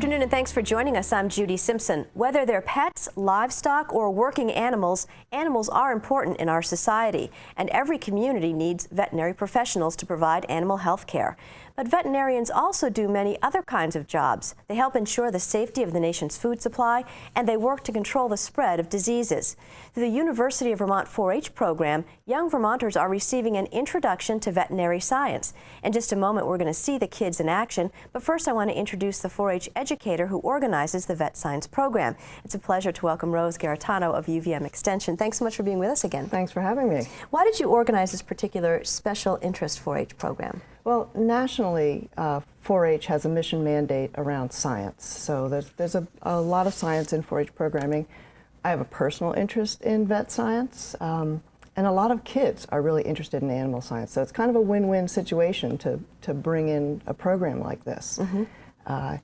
afternoon and thanks for joining us. I'm Judy Simpson. Whether they're pets, livestock, or working animals, animals are important in our society, and every community needs veterinary professionals to provide animal health care. But veterinarians also do many other kinds of jobs. They help ensure the safety of the nation's food supply, and they work to control the spread of diseases. Through the University of Vermont 4-H program, young Vermonters are receiving an introduction to veterinary science. In just a moment, we're going to see the kids in action, but first I want to introduce the 4-H educator who organizes the Vet Science program. It's a pleasure to welcome Rose Garitano of UVM Extension. Thanks so much for being with us again. Thanks for having me. Why did you organize this particular special interest 4-H program? Well, nationally, 4-H has a mission mandate around science. So there's a lot of science in 4-H programming. I have a personal interest in vet science, and a lot of kids are really interested in animal science. So it's kind of a win-win situation to bring in a program like this. My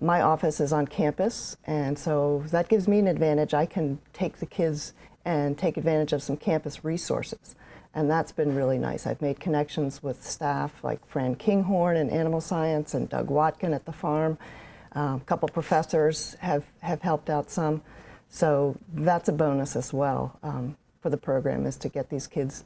office is on campus, and so that gives me an advantage. I can take the kids and take advantage of some campus resources. And that's been really nice. I've made connections with staff like Fran Kinghorn in animal science and Doug Watkin at the farm. A couple professors have helped out some. So that's a bonus as well for the program, is to get these kids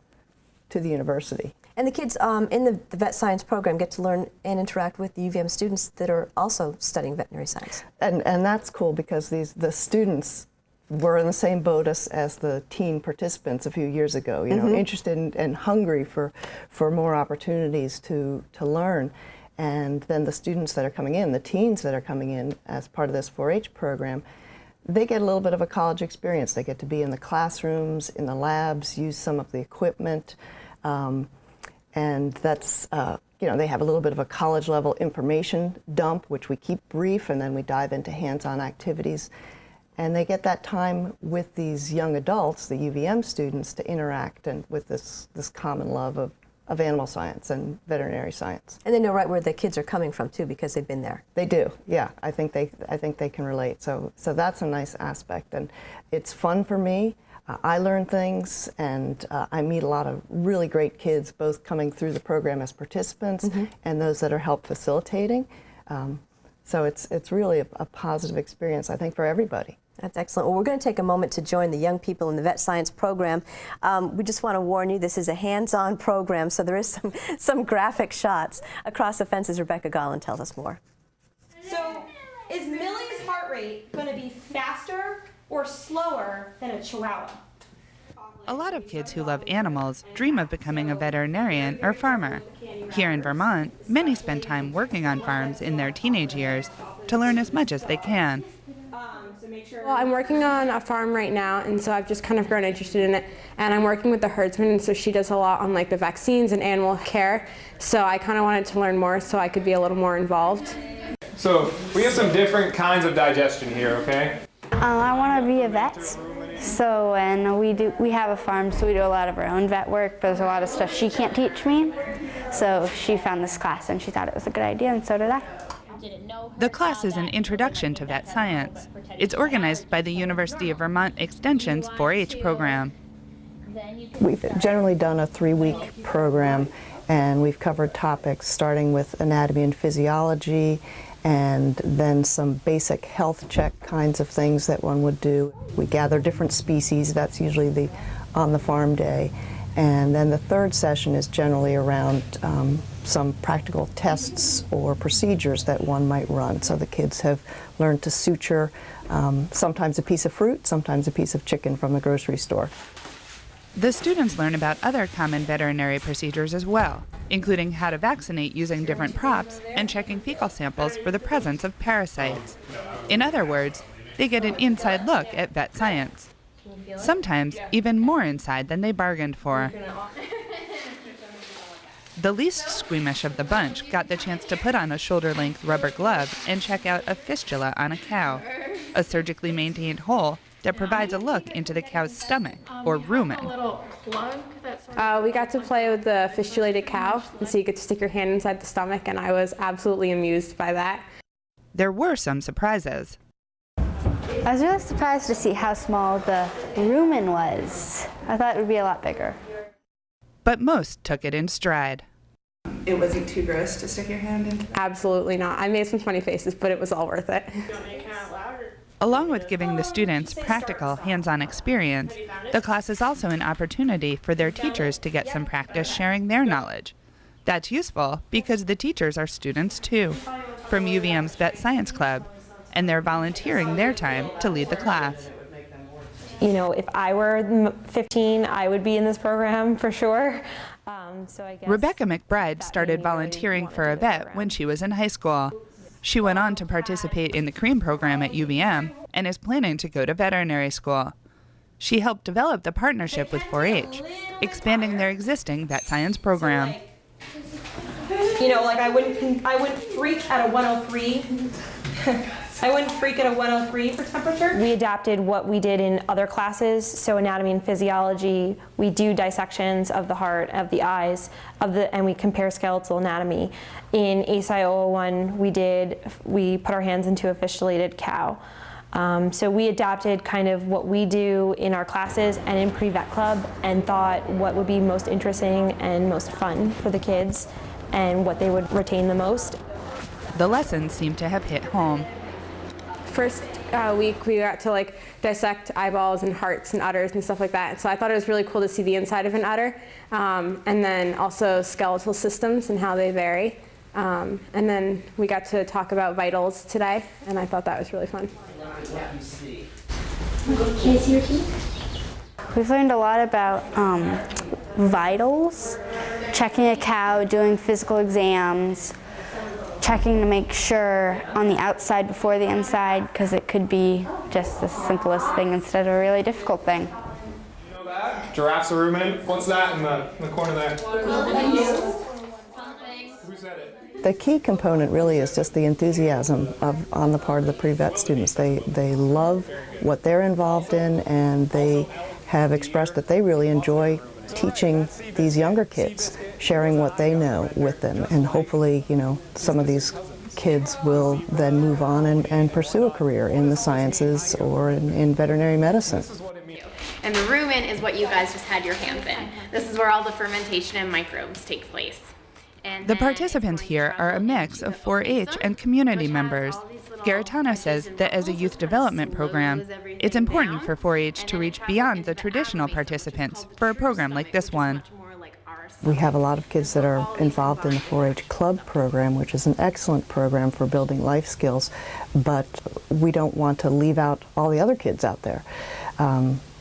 to the university. And the kids in the vet science program get to learn and interact with the UVM students that are also studying veterinary science. And that's cool because the students were in the same boat as the teen participants a few years ago, you know, interested and hungry for more opportunities to learn. And then the students that are coming in, the teens that are coming in as part of this 4-H program, they get a little bit of a college experience. They get to be in the classrooms, in the labs, use some of the equipment, and that's, you know, they have a little bit of a college level information dump, which we keep brief, and then we dive into hands-on activities. And they get that time with these young adults, the UVM students, to interact and with this common love of animal science and veterinary science. And they know right where the kids are coming from too, because they've been there. They do, yeah. I think they can relate. So that's a nice aspect, and it's fun for me. I learn things, and I meet a lot of really great kids, both coming through the program as participants and those that are help facilitating. So it's really a positive experience, I think, for everybody. That's excellent. Well, we're going to take a moment to join the young people in the Vet Science program. We just want to warn you, this is a hands-on program, so there is some graphic shots. Across the fences, Rebecca Gollin tells us more. So, is Millie's heart rate going to be faster or slower than a Chihuahua? A lot of kids who love animals dream of becoming a veterinarian or farmer. Here in Vermont, many spend time working on farms in their teenage years to learn as much as they can. Well, I'm working on a farm right now, and so I've just kind of grown interested in it. And I'm working with the herdsman, and so she does a lot on like the vaccines and animal care. So I kind of wanted to learn more so I could be a little more involved. So we have some different kinds of digestion here, okay? I want to be a vet. So, and we have a farm, so we do a lot of our own vet work, but there's a lot of stuff she can't teach me. So she found this class and she thought it was a good idea, and so did I. The class is an introduction to vet science. It's organized by the University of Vermont Extension's 4-H program. We've generally done a 3-week program, and we've covered topics starting with anatomy and physiology, and then some basic health check kinds of things that one would do. We gather different species, that's usually the on the farm day. And then the third session is generally around some practical tests or procedures that one might run. So the kids have learned to suture sometimes a piece of fruit, sometimes a piece of chicken from the grocery store. The students learn about other common veterinary procedures as well, including how to vaccinate using different props and checking fecal samples for the presence of parasites. In other words, they get an inside look at vet science. Sometimes even more inside than they bargained for. The least squeamish of the bunch got the chance to put on a shoulder-length rubber glove and check out a fistula on a cow, a surgically maintained hole that provides a look into the cow's stomach, or rumen. We got to play with the fistulated cow, and so you get to stick your hand inside the stomach, and I was absolutely amused by that. There were some surprises. I was really surprised to see how small the rumen was. I thought it would be a lot bigger. But most took it in stride. It wasn't too gross to stick your hand into that? Absolutely not. I made some funny faces, but it was all worth it. Along with giving the students practical, hands-on experience, the class is also an opportunity for their teachers to get some practice sharing their knowledge. That's useful because the teachers are students too, from UVM's Vet Science Club, and they're volunteering their time to lead the class. You know, if I were 15, I would be in this program for sure. So I guess Rebecca McBride started volunteering for a vet when she was in high school. She went on to participate in the CREAM program at UVM and is planning to go to veterinary school. She helped develop the partnership with 4-H, expanding their existing vet science program. You know, like I wouldn't freak at a 103. I wouldn't freak at a 103 for temperature. We adapted what we did in other classes, so anatomy and physiology. We do dissections of the heart, of the eyes, and we compare skeletal anatomy. In ASI 001, we put our hands into a fistulated cow. So we adapted kind of what we do in our classes and in pre-vet club, and thought what would be most interesting and most fun for the kids, and what they would retain the most. The lessons seem to have hit home. First week we got to like dissect eyeballs and hearts and udders and stuff like that. So I thought it was really cool to see the inside of an udder, and then also skeletal systems and how they vary. And then we got to talk about vitals today, and I thought that was really fun. We've learned a lot about vitals, checking a cow, doing physical exams, checking to make sure on the outside before the inside, because it could be just the simplest thing instead of a really difficult thing. You know that? Giraffes are ruminant. What's that in the corner there? Who said it? The key component really is just the enthusiasm on the part of the pre-vet students. They love what they're involved in, and they have expressed that they really enjoy teaching these younger kids, sharing what they know with them, and hopefully, you know, some of these kids will then move on and pursue a career in the sciences or in veterinary medicine. And the rumen is what you guys just had your hands in. This is where all the fermentation and microbes take place. The participants here are a mix of 4-H and community members. Garitano says that as a youth development program, it's important for 4-H to reach beyond the traditional participants for a program like this one. We have a lot of kids that are involved in the 4-H Club program, which is an excellent program for building life skills, but we don't want to leave out all the other kids out there.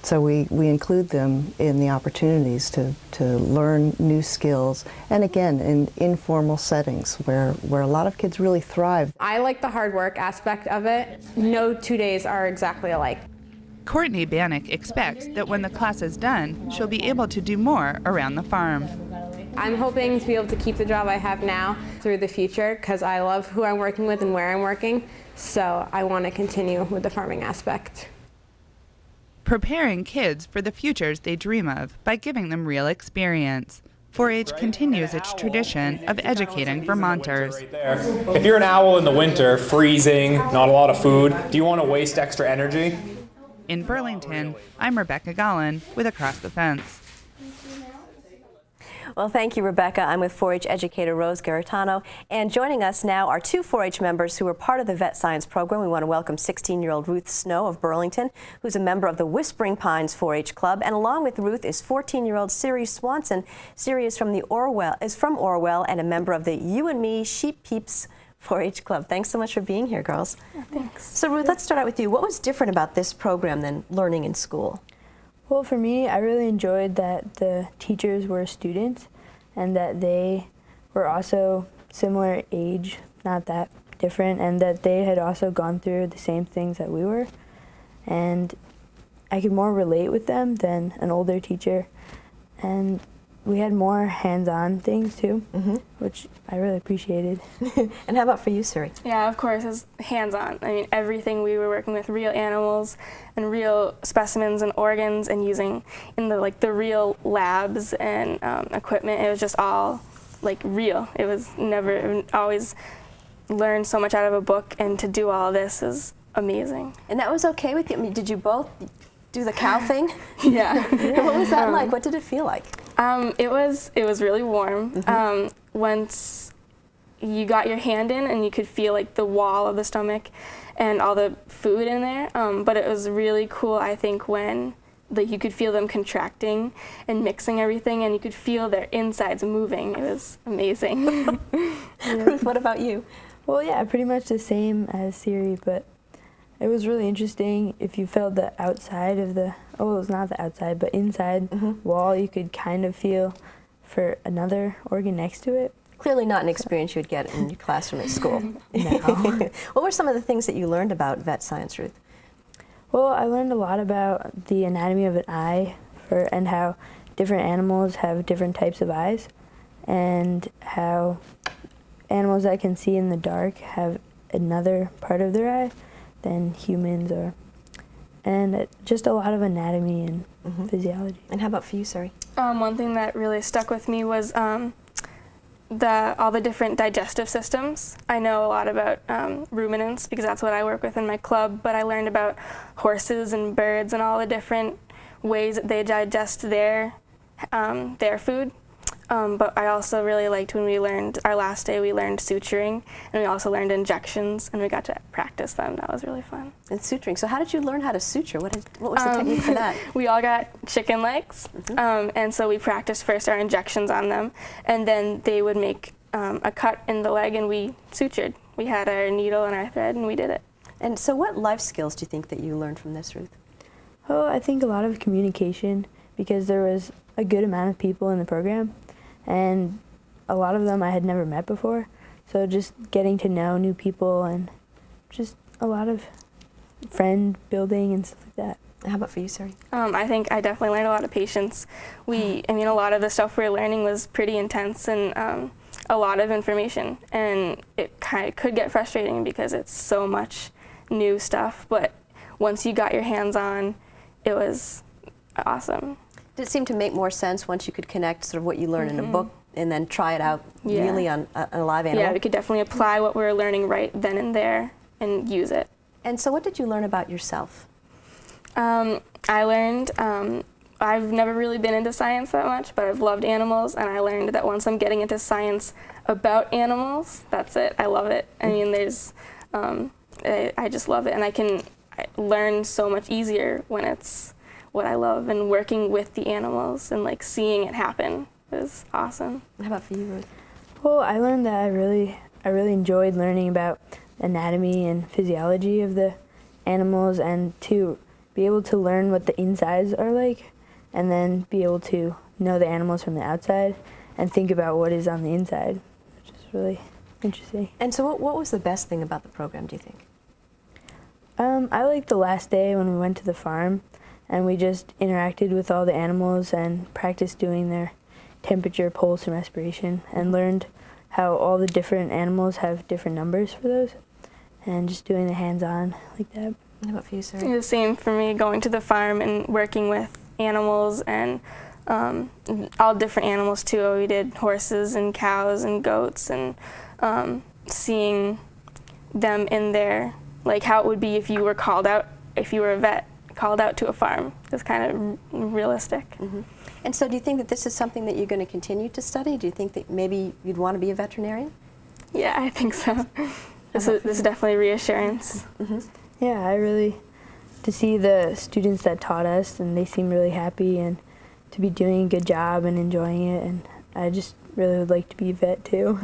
So we include them in the opportunities to learn new skills, and again, in informal settings where a lot of kids really thrive. I like the hard work aspect of it. No 2 days are exactly alike. Courtney Bannock expects that when the class is done, she'll be able to do more around the farm. I'm hoping to be able to keep the job I have now through the future, because I love who I'm working with and where I'm working, so I want to continue with the farming aspect. Preparing kids for the futures they dream of by giving them real experience. 4-H continues its tradition of educating Vermonters. If you're an owl in the winter, freezing, not a lot of food, do you want to waste extra energy? In Burlington, I'm Rebecca Gollin with Across the Fence. Well, thank you, Rebecca. I'm with 4-H educator Rose Garitano. And joining us now are two 4-H members who are part of the Vet Science program. We want to welcome 16-year-old Ruth Snow of Burlington, who's a member of the Whispering Pines 4-H Club. And along with Ruth is 14-year-old Siri Swanson. Siri is from Orwell and a member of the You and Me Sheep Peeps 4-H Club. Thanks so much for being here, girls. Yeah, thanks. So, Ruth, let's start out with you. What was different about this program than learning in school? Well, for me, I really enjoyed that the teachers were students and that they were also similar age, not that different, and that they had also gone through the same things that we were. And I could more relate with them than an older teacher. And we had more hands-on things too, which I really appreciated. And how about for you, Siri? Yeah, of course, it's hands-on. I mean, everything we were working with real animals and real specimens and organs, and using in the real labs and equipment. It was just all like real. It was never always learned so much out of a book, and to do all this is amazing. And that was okay with you? I mean, did you both do the cow thing? Yeah. And what was that like? What did it feel like? It was really warm. once you got your hand in and you could feel like the wall of the stomach and all the food in there. But it was really cool, I think, when you could feel them contracting and mixing everything, and you could feel their insides moving. It was amazing. Ruth, what about you? Well, yeah, pretty much the same as Siri, but it was really interesting. If you felt the outside of the, oh, it was not the outside, but inside wall, you could kind of feel for another organ next to it. Clearly not an experience you would get in your classroom at school. No. What were some of the things that you learned about vet science, Ruth? Well, I learned a lot about the anatomy of an eye and how different animals have different types of eyes, and how animals that can see in the dark have another part of their eye than humans are. And just a lot of anatomy and physiology. And how about for you, Sari? One thing that really stuck with me was all the different digestive systems. I know a lot about ruminants because that's what I work with in my club, but I learned about horses and birds and all the different ways that they digest their food. But I also really liked when we learned, our last day we learned suturing, and we also learned injections, and we got to practice them. That was really fun. And suturing. So how did you learn how to suture? What was the technique for that? We all got chicken legs, and so we practiced first our injections on them, and then they would make a cut in the leg, and we sutured. We had our needle and our thread, and we did it. And so what life skills do you think that you learned from this, Ruth? Oh, I think a lot of communication, because there was a good amount of people in the program, and a lot of them I had never met before. So just getting to know new people and just a lot of friend building and stuff like that. How about for you, Sari? I think I definitely learned a lot of patience. I mean, a lot of the stuff we were learning was pretty intense and a lot of information, and it kind of could get frustrating because it's so much new stuff, but once you got your hands on, it was awesome. Did it seem to make more sense once you could connect sort of what you learn in a book and then try it out really on a live animal? Yeah, we could definitely apply what we were learning right then and there and use it. And so what did you learn about yourself? I learned, I've never really been into science that much, but I've loved animals, and I learned that once I'm getting into science about animals, that's it. I love it. I mean, I just love it, and I learn so much easier when it's what I love, and working with the animals and like seeing it happen is awesome. How about for you, Ruth? Well, I learned that I really enjoyed learning about anatomy and physiology of the animals, and to be able to learn what the insides are like, and then be able to know the animals from the outside and think about what is on the inside, which is really interesting. And so what was the best thing about the program, do you think? I liked the last day when we went to the farm and we just interacted with all the animals and practiced doing their temperature, pulse, and respiration, and learned how all the different animals have different numbers for those, and just doing the hands-on like that. How about for you, Sarah? The same for me, going to the farm and working with animals and all different animals too. We did horses and cows and goats, and seeing them in there, like how it would be if you were called out, if you were a vet, called out to a farm. It's kind of realistic. Mm-hmm. And so do you think that this is something that you're going to continue to study? Do you think that maybe you'd want to be a veterinarian? Yeah, I think so. This is definitely reassurance. Mm-hmm. Yeah, to see the students that taught us, and they seem really happy and to be doing a good job and enjoying it, and I just really would like to be a vet too.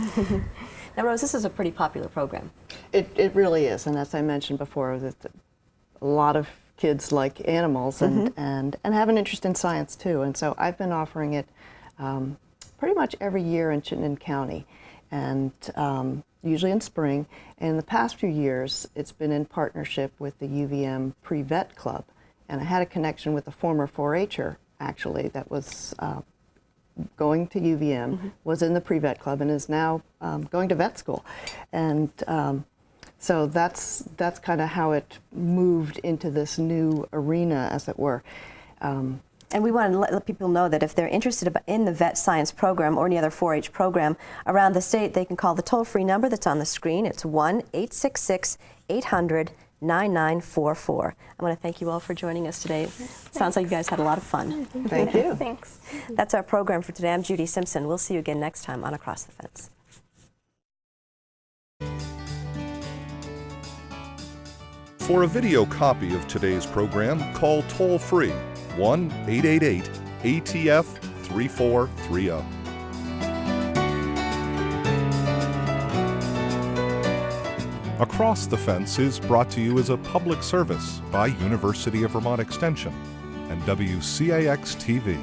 Now, Rose, this is a pretty popular program. It really is, and as I mentioned before, that a lot of kids like animals and have an interest in science too, and so I've been offering it pretty much every year in Chittenden County, and usually in spring. And in the past few years, it's been in partnership with the UVM Pre-Vet Club, and I had a connection with a former 4-H'er actually that was going to UVM, was in the Pre-Vet Club, and is now going to vet school, and so that's kind of how it moved into this new arena, as it were. And we want to let people know that if they're interested in the vet science program or any other 4-H program around the state, they can call the toll-free number that's on the screen. It's 1-866-800-9899. 9944. I want to thank you all for joining us today. Sounds like you guys had a lot of fun. Thank you. Thanks. That's our program for today. I'm Judy Simpson. We'll see you again next time on Across the Fence. For a video copy of today's program, call toll-free 1-888-ATF-3430. Across the Fence is brought to you as a public service by University of Vermont Extension and WCAX-TV.